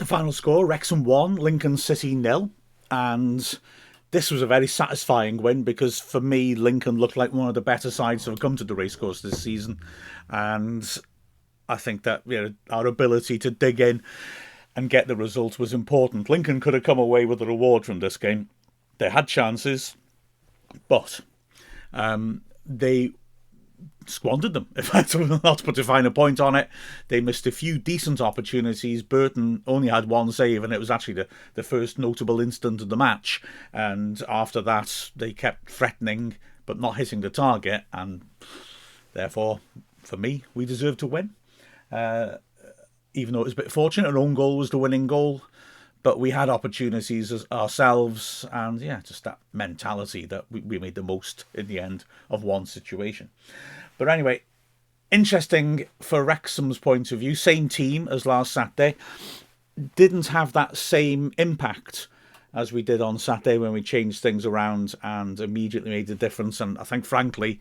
Final score, Wrexham 1, Lincoln City 0. And this was a very satisfying win because for me, Lincoln looked like one of the better sides that have come to the racecourse this season. And I think that our ability to dig in and get the result was important. Lincoln could have come away with a reward from this game. They had chances, but they squandered them, if that's not to put a finer point on it. They missed a few decent opportunities. Burton only had one save, and it was actually the first notable instant of the match. And after that, they kept threatening but not hitting the target, and therefore, for me, we deserved to win. Even though it was a bit fortunate, an own goal was the winning goal. But we had opportunities ourselves, and just that mentality that we made the most in the end of one situation. But anyway, interesting for Wrexham's point of view, same team as last Saturday, didn't have that same impact as we did on Saturday when we changed things around and immediately made a difference. And I think, frankly,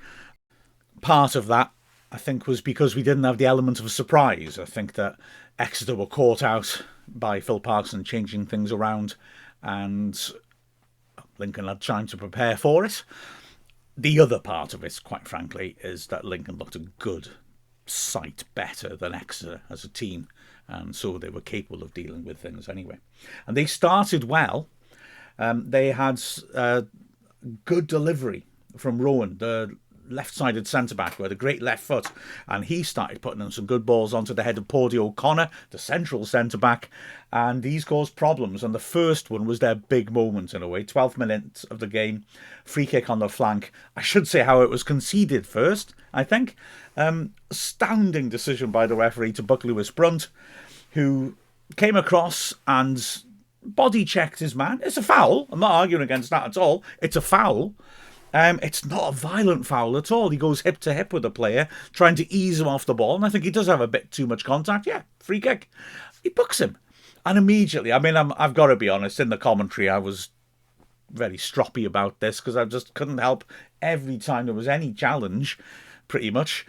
part of that, I think, was because we didn't have the element of surprise. I think that Exeter were caught out by Phil Parkinson changing things around, and Lincoln had time to prepare for it. The other part of it, quite frankly, is that Lincoln looked a good sight better than Exeter as a team, and so they were capable of dealing with things anyway. And they started well. They had good delivery from Rowan, the left-sided centre-back, who had a great left foot, and he started putting in some good balls onto the head of Pordy O'Connor, the central centre-back, and these caused problems. And the first one was their big moment in a way, 12th minute of the game, free kick on the flank. I should say how it was conceded first, I think. Astounding decision by the referee to buck Lewis Brunt, who came across and body checked his man. It's a foul. I'm not arguing against that at all. It's a foul. It's not a violent foul at all. He goes hip to hip with the player, trying to ease him off the ball, and I think he does have a bit too much contact. Yeah, free kick. He books him. And immediately, I've got to be honest, in the commentary I was very stroppy about this because I just couldn't help. Every time there was any challenge, pretty much,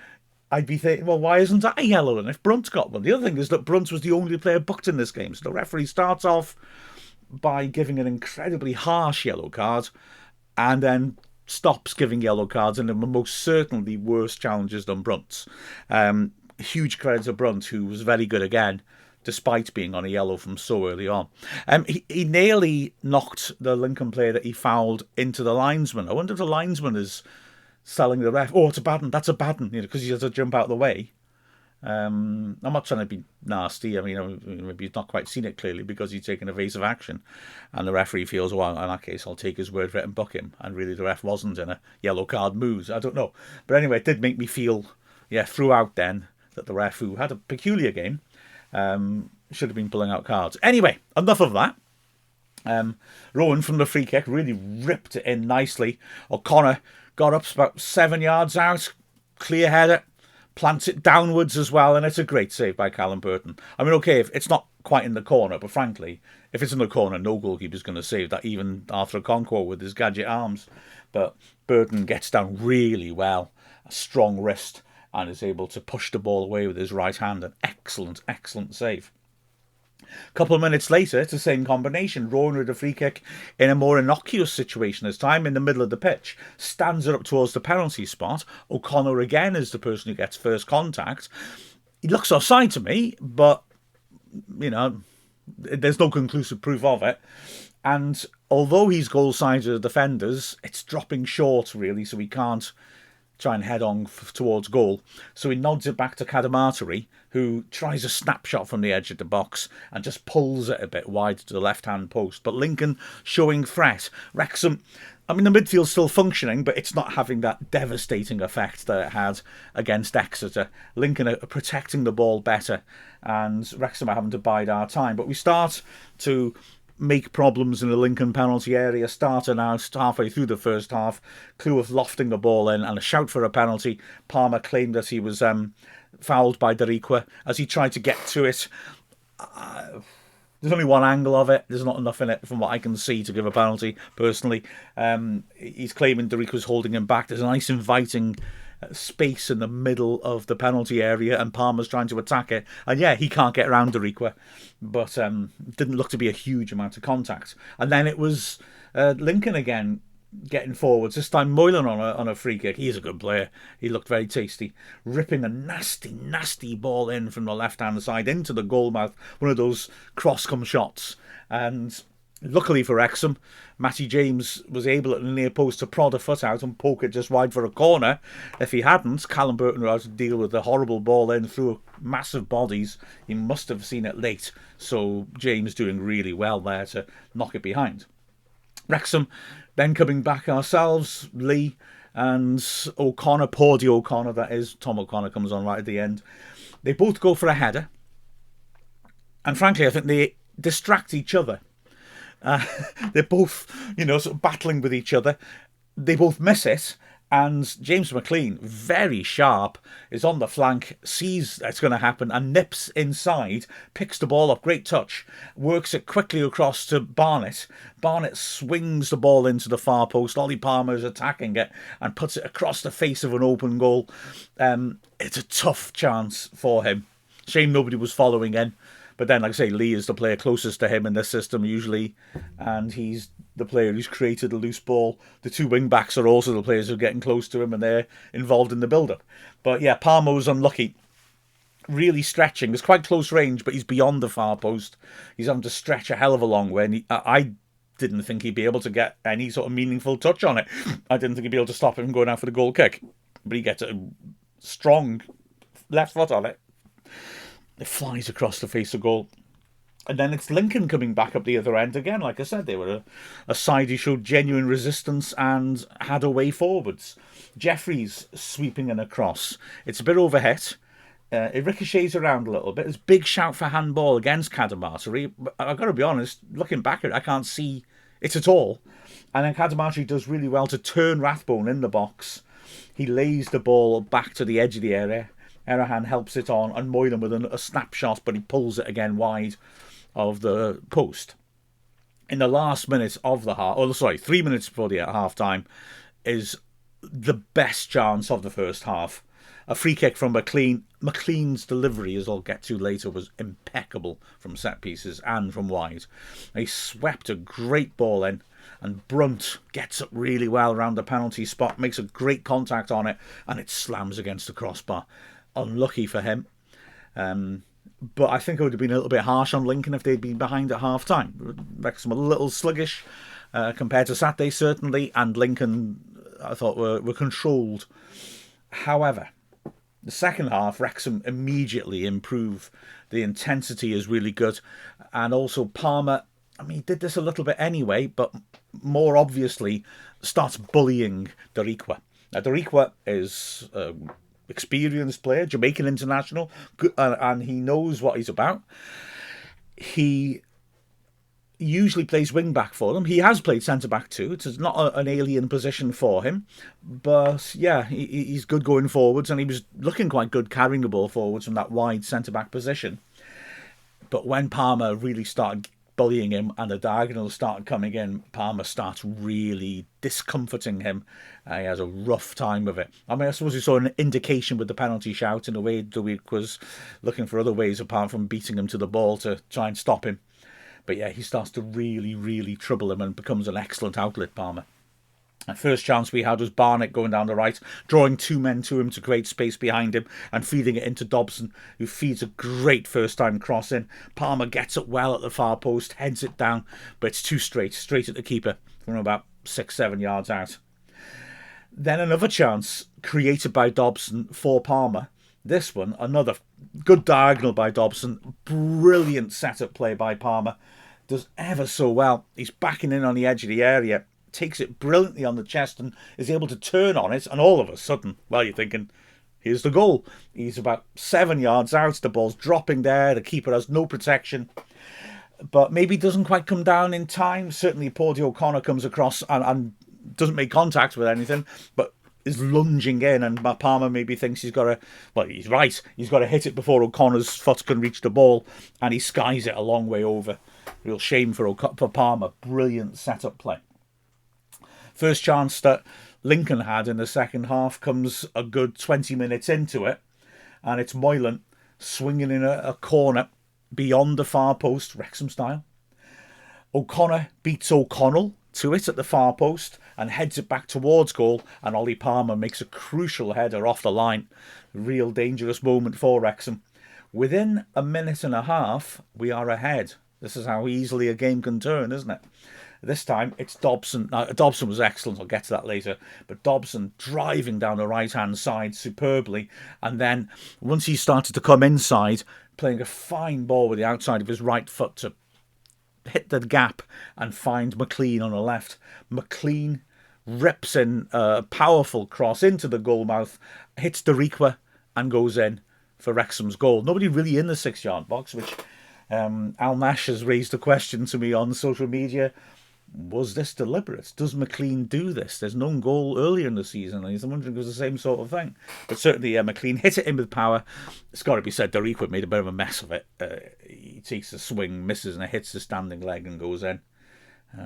I'd be thinking, well, why isn't that a yellow? And if Brunt got one? The other thing is that Brunt was the only player booked in this game. So the referee starts off by giving an incredibly harsh yellow card and then stops giving yellow cards and most certainly worse challenges than Brunt's. Huge credit to Brunt, who was very good again, despite being on a yellow from so early on. He nearly knocked the Lincoln player that he fouled into the linesman. I wonder if the linesman is telling the ref, oh, it's a bad one, that's a bad one, because he has to jump out of the way. I'm not trying to be nasty. Maybe he's not quite seen it clearly because he's taken evasive action, and the referee feels, well, in that case, I'll take his word for it and book him. And really, the ref wasn't in a yellow card mood. I don't know, but anyway, it did make me feel, throughout then, that the ref, who had a peculiar game, should have been pulling out cards. Anyway, enough of that. Rowan from the free kick really ripped it in nicely. O'Connor got up about 7 yards out, clear header. Plants it downwards as well, and it's a great save by Callum Burton. Okay, if it's not quite in the corner, but frankly, if it's in the corner, no goalkeeper's going to save that, even after a Concours with his gadget arms. But Burton gets down really well, a strong wrist, and is able to push the ball away with his right hand. An excellent, excellent save. A couple of minutes later, it's the same combination. Rowan with a free kick in a more innocuous situation this time, in the middle of the pitch. Stands it up towards the penalty spot. O'Connor again is the person who gets first contact. He looks offside to me, but, there's no conclusive proof of it. And although he's goal side to the defenders, it's dropping short, really, so he can't try and head on towards goal. So he nods it back to Cadamarteri, who tries a snapshot from the edge of the box and just pulls it a bit wide to the left-hand post. But Lincoln showing threat. Wrexham, the midfield's still functioning, but it's not having that devastating effect that it had against Exeter. Lincoln are protecting the ball better, and Wrexham are having to bide our time. But we start to make problems in the Lincoln penalty area, starting out halfway through the first half. Cleworth lofting the ball in and a shout for a penalty. Palmer claimed that he was fouled by Dariqua as he tried to get to it. There's only one angle of it. There's not enough in it from what I can see to give a penalty, personally. He's claiming Dariqua's holding him back. There's a nice inviting space in the middle of the penalty area, and Palmer's trying to attack it. And yeah, he can't get around Dariqua, but didn't look to be a huge amount of contact. And then it was Lincoln again getting forwards. This time Moylan on a free kick. He's a good player. He looked very tasty, ripping a nasty ball in from the left hand side into the goal mouth. One of those cross come shots. And luckily for Wrexham, Matty James was able at the near post to prod a foot out and poke it just wide for a corner. If he hadn't, Callum Burton would have to deal with the horrible ball in through massive bodies. He must have seen it late. So James doing really well there to knock it behind. Wrexham then coming back ourselves, Lee and O'Connor, Pordy O'Connor that is, Tom O'Connor comes on right at the end. They both go for a header. And frankly, I think they distract each other. They're both, sort of battling with each other. They both miss it. And James McLean, very sharp, is on the flank, sees that's going to happen and nips inside, picks the ball up, great touch, works it quickly across to Barnett. Barnett swings the ball into the far post. Ollie Palmer is attacking it and puts it across the face of an open goal. It's a tough chance for him. Shame nobody was following in. But then, like I say, Lee is the player closest to him in this system usually, and he's the player who's created a loose ball. The two wing-backs are also the players who are getting close to him, and they're involved in the build-up. But yeah, Palmer was unlucky. Really stretching. It's quite close range, but he's beyond the far post. He's having to stretch a hell of a long way, and I didn't think he'd be able to get any sort of meaningful touch on it. I didn't think he'd be able to stop him going out for the goal kick. But he gets a strong left foot on it. It flies across the face of goal. And then it's Lincoln coming back up the other end again. Like I said, they were a side who showed genuine resistance and had a way forwards. Jeffries sweeping in across. It's a bit overhit. It ricochets around a little bit. It's a big shout for handball against Cadamarteri. I've got to be honest, looking back at it, I can't see it at all. And then Cadamarteri does really well to turn Rathbone in the box. He lays the ball back to the edge of the area. Erahan helps it on, and Moylan with a snapshot, but he pulls it again wide of the post. In the last minute of the 3 minutes before the half-time, is the best chance of the first half. A free kick from McLean. McLean's delivery, as I'll get to later, was impeccable from set pieces and from wide. He swept a great ball in, and Brunt gets up really well around the penalty spot, makes a great contact on it, and it slams against the crossbar. Unlucky for him. But I think it would have been a little bit harsh on Lincoln if they'd been behind at half-time. Wrexham a little sluggish compared to Saturday, certainly, and Lincoln, I thought, were controlled. However, the second half, Wrexham immediately improve. The intensity is really good. And also Palmer, he did this a little bit anyway, but more obviously starts bullying Dariqua. Now, Dariqua is experienced player, Jamaican international, and he knows what he's about. He usually plays wing back for them. He has played centre back too. It's not an alien position for him, but yeah, he's good going forwards, and he was looking quite good carrying the ball forwards from that wide centre back position. But when Palmer really started bullying him and the diagonals started coming in, Palmer starts really discomforting him. He has a rough time of it. I suppose we saw an indication with the penalty shout in a way Dweck was looking for other ways apart from beating him to the ball to try and stop him. But yeah, he starts to really trouble him and becomes an excellent outlet, Palmer. The first chance we had was Barnett going down the right, drawing two men to him to create space behind him and feeding it into Dobson, who feeds a great first-time cross in. Palmer gets it well at the far post, heads it down, but it's too straight at the keeper from about 6-7 yards out. Then another chance created by Dobson for Palmer. This one, another good diagonal by Dobson. Brilliant setup play by Palmer. Does ever so well. He's backing in on the edge of the area, takes it brilliantly on the chest and is able to turn on it, and all of a sudden, well, you're thinking, here's the goal. He's about 7 yards out, the ball's dropping there, the keeper has no protection, but maybe doesn't quite come down in time. Certainly Pordy O'Connor comes across and doesn't make contact with anything, but is lunging in, and Palmer maybe thinks he's got to, well, he's right, he's got to hit it before O'Connor's foot can reach the ball, and he skies it a long way over. Real shame for Palmer. Brilliant setup play. First chance that Lincoln had in the second half comes a good 20 minutes into it, and it's Moylan swinging in a corner beyond the far post, Wrexham style. O'Connor beats O'Connell to it at the far post and heads it back towards goal, and Ollie Palmer makes a crucial header off the line. Real dangerous moment for Wrexham. Within a minute and a half, we are ahead. This is how easily a game can turn, isn't it? This time it's Dobson. Dobson was excellent, I'll get to that later. But Dobson driving down the right-hand side superbly. And then once he started to come inside, playing a fine ball with the outside of his right foot to hit the gap and find McLean on the left. McLean rips in a powerful cross into the goal mouth, hits Deriqua and goes in for Wrexham's goal. Nobody really in the 6-yard box, which Al Nash has raised a question to me on social media. Was this deliberate? Does McLean do this? There's no goal earlier in the season, and I'm wondering if it was the same sort of thing. But certainly, McLean hit it in with power. It's got to be said, Deriqua made a bit of a mess of it. He takes a swing, misses, and it hits the standing leg and goes in.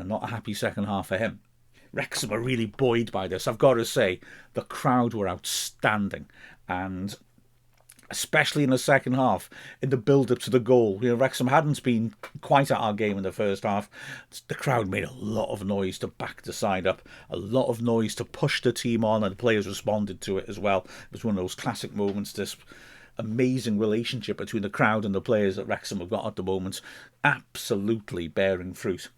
Not a happy second half for him. Wrexham are really buoyed by this. I've got to say, the crowd were outstanding, and especially in the second half, in the build-up to the goal. Wrexham hadn't been quite at our game in the first half. The crowd made a lot of noise to back the side up, a lot of noise to push the team on, and the players responded to it as well. It was one of those classic moments, this amazing relationship between the crowd and the players that Wrexham have got at the moment, absolutely bearing fruit.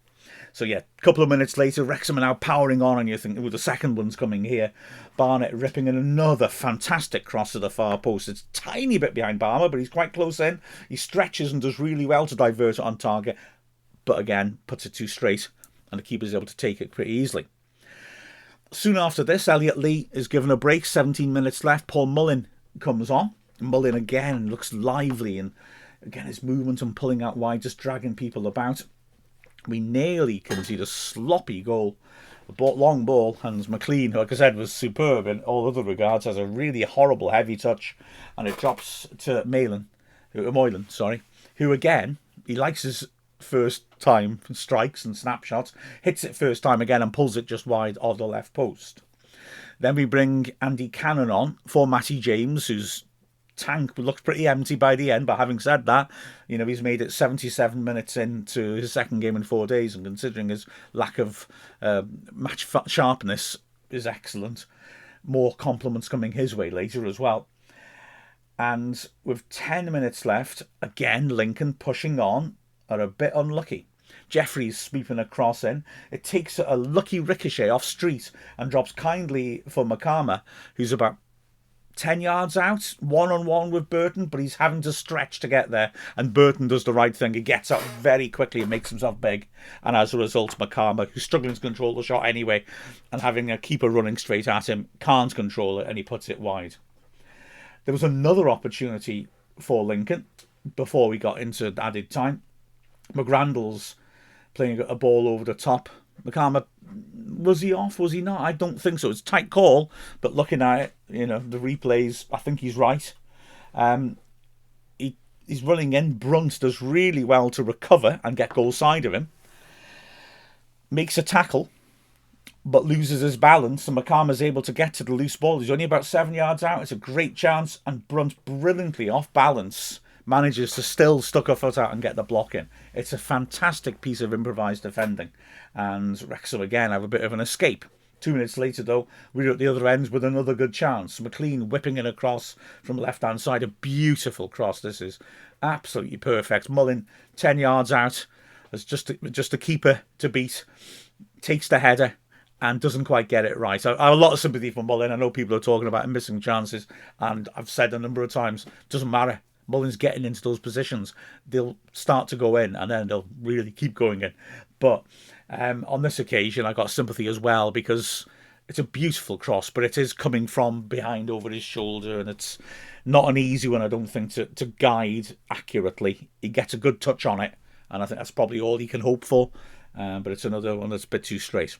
So yeah, a couple of minutes later, Wrexham are now powering on, and you think, oh, the second one's coming here. Barnett ripping in another fantastic cross to the far post. It's a tiny bit behind Palmer, but he's quite close in. He stretches and does really well to divert it on target, but again, puts it too straight, and the keeper's able to take it pretty easily. Soon after this, Elliot Lee is given a break, 17 minutes left. Paul Mullin comes on. Mullin again looks lively, and again his movement and pulling out wide, just dragging people about. We nearly concede a sloppy goal. A long ball, and McLean, who, like I said, was superb in all other regards, has a really horrible heavy touch, and it drops to Moylan, who again, he likes his first time strikes and snapshots, hits it first time again and pulls it just wide of the left post. Then we bring Andy Cannon on for Matty James, whose tank looks pretty empty by the end, but having said that, he's made it 77 minutes into his second game in 4 days, and considering his lack of match sharpness is excellent. More compliments coming his way later as well. And with 10 minutes left, again Lincoln pushing on, are a bit unlucky. Jeffries sweeping a cross in. It takes a lucky ricochet off street and drops kindly for Makama, who's about 10 yards out, one-on-one with Burton, but he's having to stretch to get there, and Burton does the right thing. He gets up very quickly and makes himself big, and as a result, Makama, who's struggling to control the shot anyway, and having a keeper running straight at him, can't control it, and he puts it wide. There was another opportunity for Lincoln before we got into added time. McGrandles playing a ball over the top. Makama, was he off? Was he not? I don't think so. It's a tight call, but looking at it, the replays, I think he's right. He's running in. Brunt does really well to recover and get goal side of him. Makes a tackle, but loses his balance, and Makama's able to get to the loose ball. He's only about 7 yards out. It's a great chance, and Brunt, brilliantly off balance, manages to still stuck a foot out and get the block in. It's a fantastic piece of improvised defending, and Wrexham again have a bit of an escape. 2 minutes later, though, we're at the other end with another good chance. McLean whipping in a cross from the left-hand side. A beautiful cross. This is absolutely perfect. Mullin, 10 yards out, as just a keeper to beat. Takes the header and doesn't quite get it right. I have a lot of sympathy for Mullin. I know people are talking about him missing chances, and I've said a number of times, doesn't matter. Mullin's getting into those positions. They'll start to go in, and then they'll really keep going in. But on this occasion, I got sympathy as well, because it's a beautiful cross, but it is coming from behind over his shoulder, and it's not an easy one, I don't think, to guide accurately. He gets a good touch on it, and I think that's probably all he can hope for. But it's another one that's a bit too straight.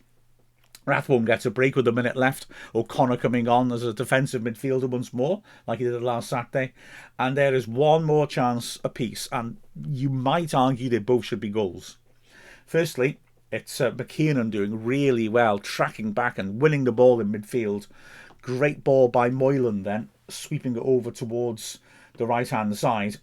Rathbone gets a break with a minute left. O'Connor coming on as a defensive midfielder once more, like he did last Saturday. And there is one more chance apiece, and you might argue they both should be goals. Firstly, It's McKiernan doing really well, tracking back and winning the ball in midfield. Great ball by Moylan then, sweeping it over towards the right-hand side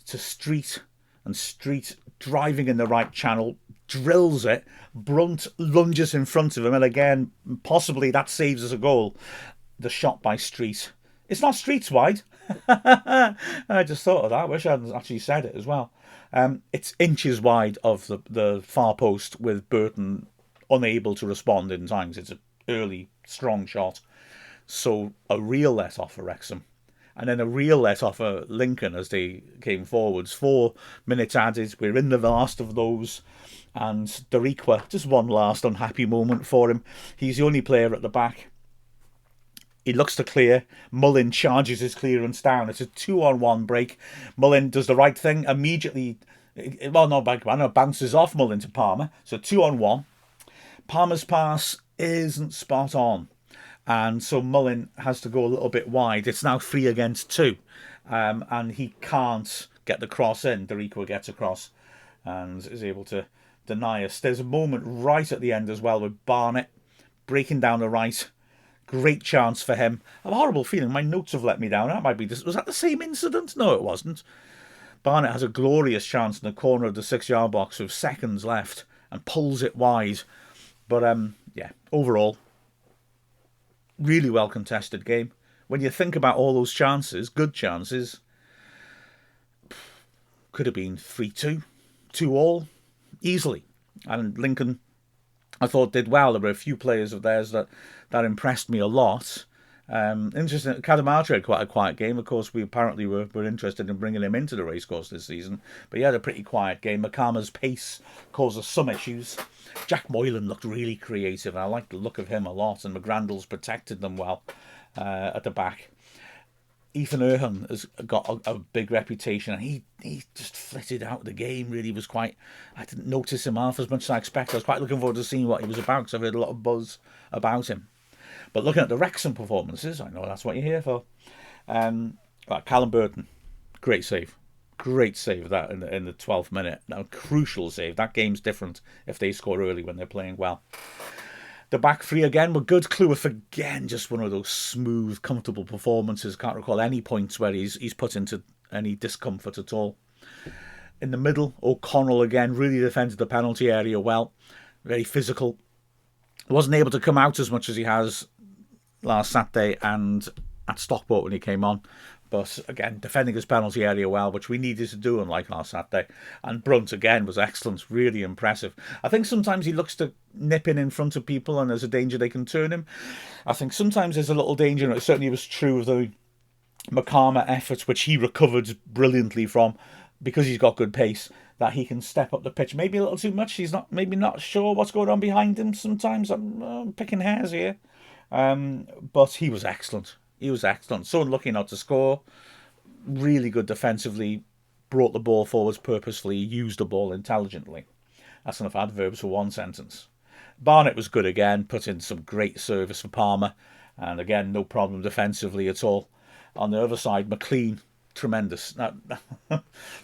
to Street, and Street driving in the right channel, drills it. Brunt lunges in front of him, and again, possibly that saves us a goal. The shot by Street. It's not Street's wide. I just thought of that. I wish I hadn't actually said it as well. It's inches wide of the far post, with Burton unable to respond in times. It's an early, strong shot. So a real let-off for Wrexham. And then a real let-off for Lincoln as they came forwards. 4 minutes added. We're in the last of those. And Dariqua, just one last unhappy moment for him. He's the only player at the back. He looks to clear. Mullin charges his clearance down. It's a 2-on-1 break. Mullin does the right thing. Immediately, well, no, bounces off Mullin to Palmer. So 2-on-1. Palmer's pass isn't spot on. And so Mullin has to go a little bit wide. It's now 3 against 2. And he can't get the cross in. Dariqua gets across and is able to deny us. There's a moment right at the end as well with Barnett breaking down the right. Great chance for him. I have a horrible feeling my notes have let me down. That might be was that the same incident? No, it wasn't. Barnett has a glorious chance in the corner of the 6-yard box with seconds left and pulls it wide. But yeah, overall, really well contested game. When you think about all those chances, good chances, could have been 3-2, 2-2, easily. And Lincoln, I thought, did well. There were a few players of theirs that impressed me a lot. Interesting, Kadamatra had quite a quiet game. Of course, we apparently were interested in bringing him into the racecourse this season, but he had a pretty quiet game. Makama's pace caused us some issues. Jack Moylan looked really creative, and I liked the look of him a lot, and McGrandles protected them well at the back. Ethan Erhan has got a big reputation, and he just flitted out the game. Really was quite. I didn't notice him half as much as I expected. I was quite looking forward to seeing what he was about, because I've heard a lot of buzz about him. But looking at the Wrexham performances, I know that's what you're here for. Callum Burton, great save. Great save that in the 12th minute. Now, crucial save. That game's different if they score early when they're playing well. The back three again were good. Cleworth again, just one of those smooth, comfortable performances. Can't recall any points where he's put into any discomfort at all. In the middle, O'Connell again really defended the penalty area well. Very physical. Wasn't able to come out as much as he has last Saturday and at Stockport when he came on. But again, defending his penalty area well, which we needed to do, unlike last Saturday. And Brunt, again, was excellent, really impressive. I think sometimes he looks to nip in front of people and there's a danger they can turn him. I think sometimes there's a little danger, and it certainly was true of the Makama efforts, which he recovered brilliantly from, because he's got good pace, that he can step up the pitch. Maybe a little too much. He's not sure what's going on behind him sometimes. I'm picking hairs here. But he was excellent. He was excellent. So unlucky not to score. Really good defensively. Brought the ball forwards purposefully. Used the ball intelligently. That's enough adverbs for one sentence. Barnett was good again. Put in some great service for Palmer. And again, no problem defensively at all. On the other side, McLean, tremendous. Now,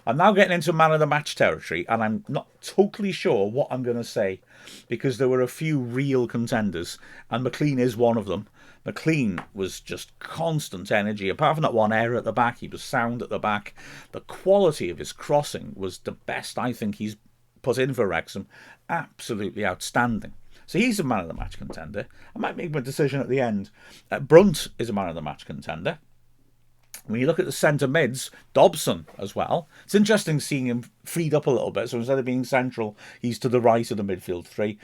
I'm now getting into man of the match territory, and I'm not totally sure what I'm going to say, because there were a few real contenders, and McLean is one of them. McLean was just constant energy. Apart from that one error at the back, he was sound at the back. The quality of his crossing was the best I think he's put in for Wrexham. Absolutely outstanding. So he's a man of the match contender. I might make my decision at the end. Brunt is a man of the match contender. When you look at the centre mids, Dobson as well. It's interesting seeing him freed up a little bit. So instead of being central, he's to the right of the midfield three,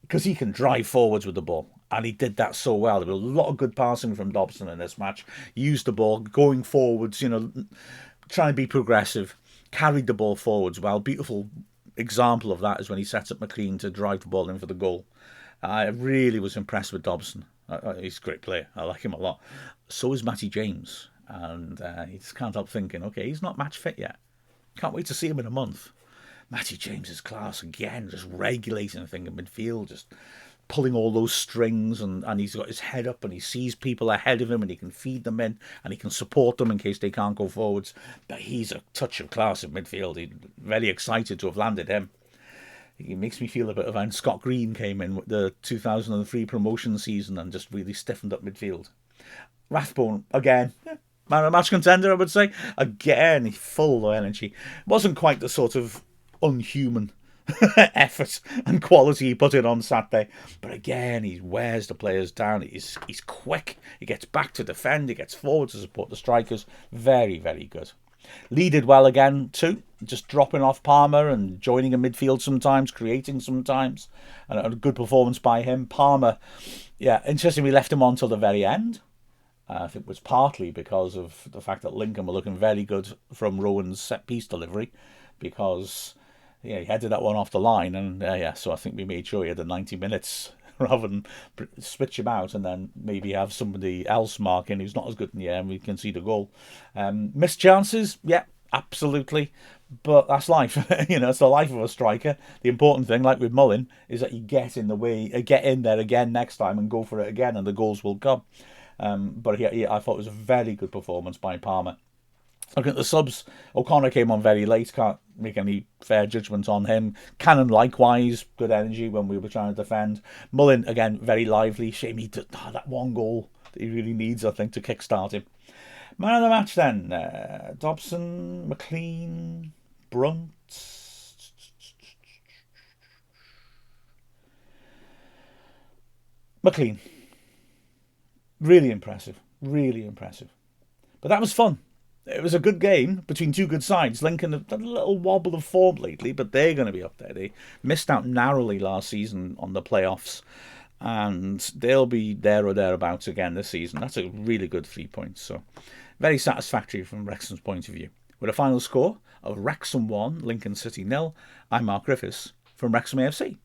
because he can drive forwards with the ball. And he did that so well. There was a lot of good passing from Dobson in this match. He used the ball, going forwards, trying to be progressive. Carried the ball forwards well. Beautiful example of that is when he sets up McLean to drive the ball in for the goal. I really was impressed with Dobson. He's a great player. I like him a lot. So is Matty James. And you just can't help thinking, okay, he's not match fit yet. Can't wait to see him in a month. Matty James is class again, just regulating the thing in midfield, just pulling all those strings, and he's got his head up and he sees people ahead of him and he can feed them in and he can support them in case they can't go forwards. But he's a touch of class in midfield. He's very excited to have landed him. It makes me feel a bit of when Scott Green came in with the 2003 promotion season and just really stiffened up midfield. Rathbone, again, man of the match contender, I would say. Again, full of energy. Wasn't quite the sort of unhuman effort and quality he put in on Saturday. But again, he wears the players down. He's quick. He gets back to defend. He gets forward to support the strikers. Very, very good. Lee did well again too, just dropping off Palmer and joining in midfield sometimes, creating sometimes, and a good performance by him. Palmer, yeah, interesting, we left him on till the very end. I think it was partly because of the fact that Lincoln were looking very good from Rowan's set-piece delivery, because he headed that one off the line, and so I think we made sure he had the 90 minutes rather than switch him out and then maybe have somebody else marking who's not as good in the air and we can see the goal. Missed chances, yeah, absolutely. But that's life, it's the life of a striker. The important thing, like with Mullin, is that you get in the way, get in there again next time and go for it again, and the goals will come. But I thought it was a very good performance by Palmer. Looking at the subs, O'Connor came on very late. Can't make any fair judgment on him. Cannon, likewise, good energy when we were trying to defend. Mullin, again, very lively. Shame he did that one goal that he really needs, I think, to kickstart him. Man of the match then. Dobson, McLean, Brunt. McLean. Really impressive. Really impressive. But that was fun. It was a good game between two good sides. Lincoln have done a little wobble of form lately, but they're going to be up there. They missed out narrowly last season on the playoffs, and they'll be there or thereabouts again this season. That's a really good 3 points. So very satisfactory from Wrexham's point of view. With a final score of Wrexham 1, Lincoln City 0, I'm Mark Griffiths from Wrexham AFC.